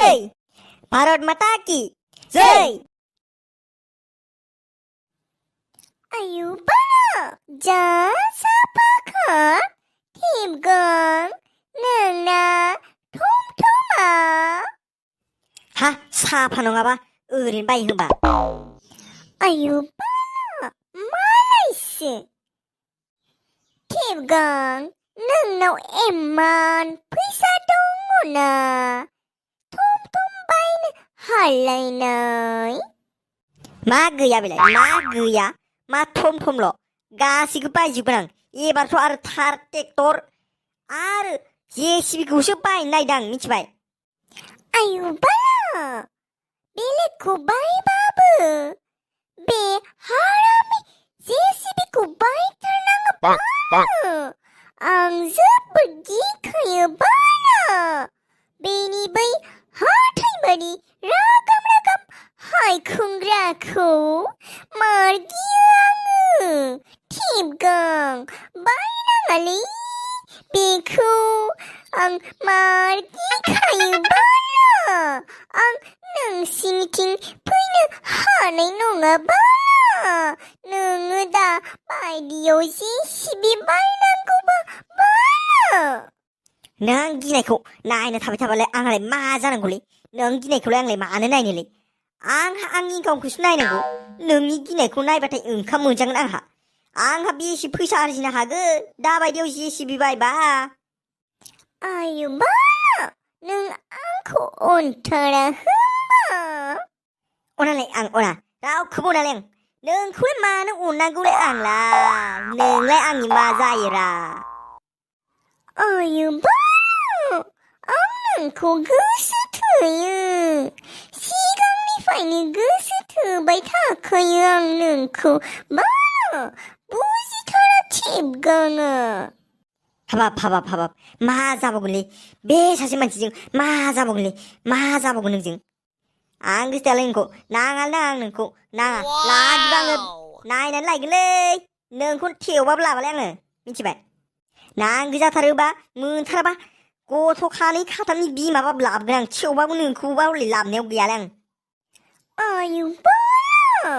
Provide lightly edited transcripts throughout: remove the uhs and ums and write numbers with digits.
जय भारत माता की जय आयु बाला जा साफाखा थिबगं नोंना थम थमा हा साफा नङाबा ओरैनो बाय होनबा आयु बाला मालायसो थिबगं नोंनाव एमान फैसा दङ ना थम थम बायनो हालायनाय मा गैया बेलाय मा गैया मा थम थमल' गासैखौबो बायजोबगोन आं एबारथ' आरो थार ट्रेक्टर आरो जेसिबिखौसो बायनो नायदों आं मिथिबाय आयु बाला बेलेगखौ बायबाबो बे हारामि जेसिबिखौ बायथारनाङा बाला आं जोबोद गिखायो बाला बेनि बै हाथाइमानि रागाम रागाम हायखुंग्राखौ मार गियो आङो थिबगं बायनाङालै बेखौ आं मार गिखायो बाला आं नोंसिनिथिं फैनो हानाय नङा बाला नोङो दा बायदियाव जेसिबि बायनांगौबा बाला नों गिनायखौ नायनो थाबाय थाबालाय आंहालाय मा जानांगौलै नों गिनायखौलाय आंलाय मानो नायनोलै आंहा आंनि गावखौसो नायनांगौ नोंनि गिनायखौ नायबाथाय ओंखाम मोनजागोन आंहा बेसे फैसा आरजिनो हागोन दाबायदियाव जेसिबि बायबा आयु बाला नों आंखौ अनथारा होमबा अनालाय आं अना रावखौबो अनालाय आं नोंखौलाय मानो अननांगौलाय आंलाय नोंलाय आंनि मा जायोरा आयु बाला आं नोंखौ गोसो थोयो सिगांनिफ्रायनो गोसो थोबाय थाखायो आं नोंखौ बाला बुजिथारा थिबगाङा हाबाब मा जाबावगोनलै बे सासे मानसिजों मा जाबावगोन नोंजों आं गोसोथोआलै नोंखौ नाङालै आं नोंखौ नाङा लागिबा आङो नायनानै लायगोनलै नोंखौ थेवबाबो लाबालाय आङो मिथिबाय नांगौ जाथारोबा मोनथाराबा गथ' खानै खाथामनि बिमाबाबो लाबोगोन आं थेवबाबो नोंखौबा हले लाबोनायाव गैयालै आं आयु बाला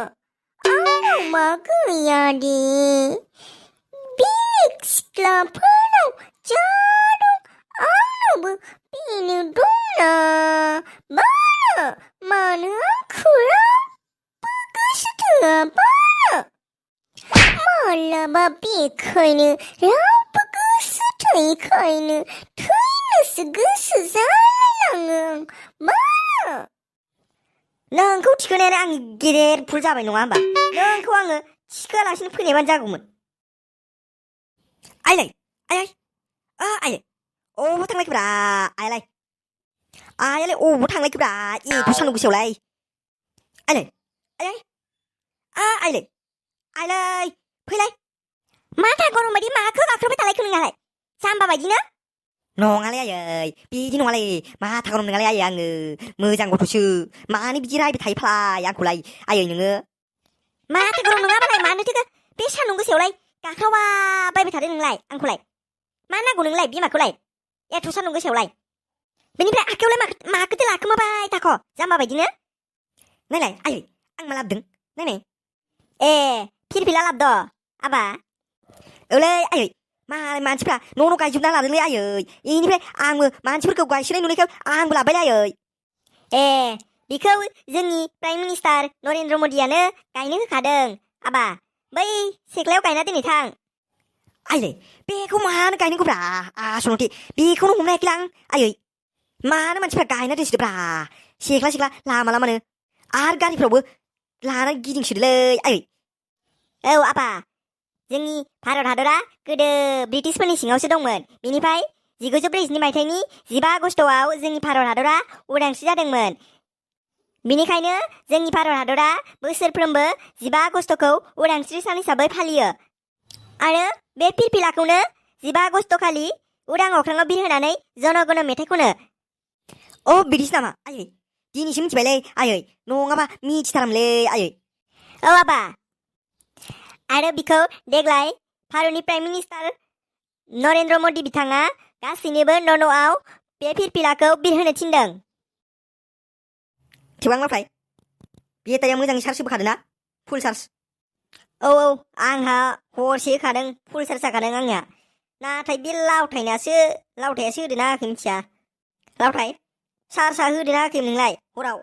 आंनाव मा गैया दे बेलेग सिख्लाफोरनाव जा दं आंनावबो बेनो दंना बाला मानो आंखौ रावबो गोसो थोआ बाला मालाबा बेखायनो रावबो गोसो थैखायनो थैनोसो गोसो जालायलाङो आं बाला नोंखौ थिखोनायानो आंनि गेदेर भुल जाबाय नङा होमबा नोंखौ आङो थिखोआलासिनो फैनायबानो जागौमोन आइलाय आइलाय अबाव थांलायखोब्रा आइयालाय अबाव थांलायखोब्रा एथ' सान्दुं गोसायावलाय आइलाय फैलाय माथा गरम बायदि माखौ गाख्रबाय थालायखो नोंहालाय जाम्बा बायदिनो नङालै आयै बिदि नङालै माथा गरम नङालै आयै आङो मोजां गथ'सो मानो बिदि रायबाय थायो फालाय आंखौलाय आयै नोङो माथा गरम नङाबालाय मानोथो बे सान्दुं गोसायावलाय गाख्रावा बायबाय थादों नोंलाय आंखौलाय मा नांगौ नोंलाय बिमाखौलाय एथ' सान्दुं गोसायावलाय बेनिफ्राय आखायावलाय माखौथो लाखोमाबाय थाख' जाम्बा बायदिनो नायलाय आयै आं मा लाबोदों नायनाय ए फिरफिला लाबोद' आबा औलै आयै मालाय मानसिफ्रा न' गायजोबना लादोंलै आयै इनिफ्राय आंबो मानसिफोरखौ गायसोनाय नुनायखाय आंबो लाबाय आयै ए बिखौ जोंनि प्राइम मिनिस्टार नरेन्द्र मदियानो गायनो होखादों आबा बै सेख्लायाव गायना दोनै थां आयै बेखौ मानो गायनांगौब्रा आसलथे बेखौनो हमनो हायाखैलां आयै मानो मानसिफ्रा गायना दोनसोदोब्रा सेख्ला लामा लामानो आरो गारिफ्रावबो लानानै गिदिंसोदोलै आयै औ आबा जोंनि भारत हादरा गोदो ब्रिटिशफोरनि सिङावसो दंमोन बेनिफ्राय 1942 मायथाइनि 15 आगस्टआव जोंनि भारत हादरा उदांस्रि जादोंमोन बेनिखायनो जोंनि भारत हादरा बोसोरफ्रोमबो 15 आगस्टखौ उदांस्रि सान हिसाबै फालियो आरो बे फिरफिलाखौनो 15 आगस्ट खालि उदां अख्राङाव बिरहोनानै जनगण मेथाइ खनो अ बिदिसो नामा आयै दिनैसो मिथिबायलै आयै नङाबा मिथिथारामोनलै आयै औ आबा आरो बिखौ देग्लाय भारतनि प्राइम मिनिस्टार नरेन्द्र मदि बिथाङा गासैनोबो न'आव बे फिरफिलाखौ बिरहोनो थिनदों थेवबो आं लावथाय बेटारिया मोजाङै चार्ज होबोखादों ना फुल चार्ज औ आंहा हरसे होखादों फुल चार्ज जाखादों आंनिया नाथाय बे लावथायासो होदों ना होआखै मिथिया लावथाय चार्जआ होदों ना होआखै नोंलाय हराव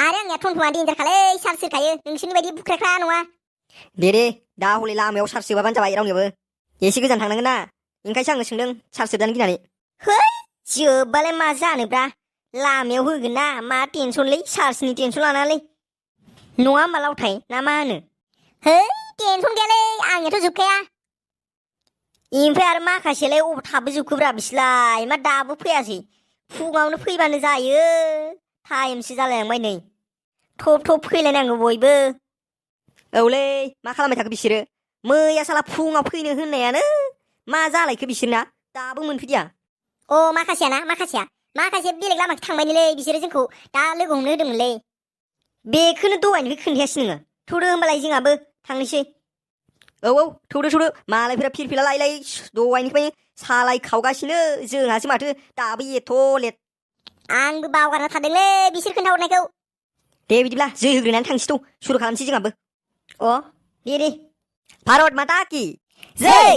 आरो आंनिया थनथ'ना देन्जारखालै चार्ज होखायो नोंसोरनि बायदि बुख्रेख्रा नङा दे दा हले लामायाव चार्ज जोबाबानो जाबाय रावनियाबो एसे गोजान थांनांगोन ना ओंखायसो आङो सोंदों चार्ज जोबजानो गिनानै जोबबालाय मा जानोब्रा लामायाव होगोन ना मा टेनसनलै चार्जनि टेनसन लानाङालै नङा होमबा लावथाय ना मा होनो टेनसन गैयालै आंनियाथ' जोबखाया ओमफ्राय आरो माखासेलाय अबाव थाबोजोबखोब्रा बिसोरलाय मा दाबो फैयासै फुङावनो फैबानो जायो टाइमसो जालायलांबाय नै थब फैलायनांगौ बयबो औलै मा खालामबाय थाखो बिसोरो मैया साला फुङाव फैनो होननायानो मा जालायखो बिसोरना दाबो मोनफैदिया माखासे बेलेग लामाखै थांबायनोलै बिसोरो जोंखौ दा लोगो हमनो होदोंमोनलै बेखौनो दहायनिफ्राय खोन्थायासै नोङो थौदो होमबालाय जोंहाबो थांनोसै औ थौदो मालायफोरा फिरफिला लायै दहायनिफ्राय सालाय खावगासिनो जोंहासो माथो दाबो एथ' लेट आंबो बावगारना थादोंलै बिसोर खोन्थाहरनायखौ दे बिदिब्ला जै होग्रोनानै थांसै सुरु खालामसै जोंहाबो दे भारत माता की जै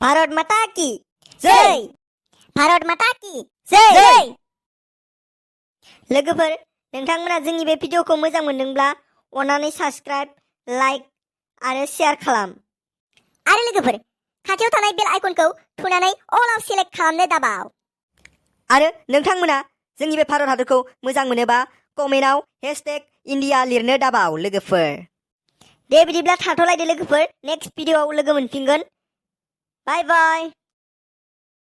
भारत माता की जै भारत माता की जै लोगोफोर नोंथांमोना जोंनि बे भिडिअखौ मोजां मोनदोंब्ला अन्नानै साबस्क्राइब लाइक आरो शेयार खालाम आरो लोगोफोर खाथियाव थानाय बेल आइकनखौ थुनानै अलाव सेलेक्ट खालामनो दाबाव आरो नोंथांमोना जोंनि बे भारत हादरखौ मोजां मोनोबा कमेन्टआव #इन्डिया लिरनो दाबाव लोगोफोर दे बिदिब्ला थाथ'लायदो लोगोफोर नेक्स्ट भिडिअआव लोगो मोनफिनगोन बाय बाय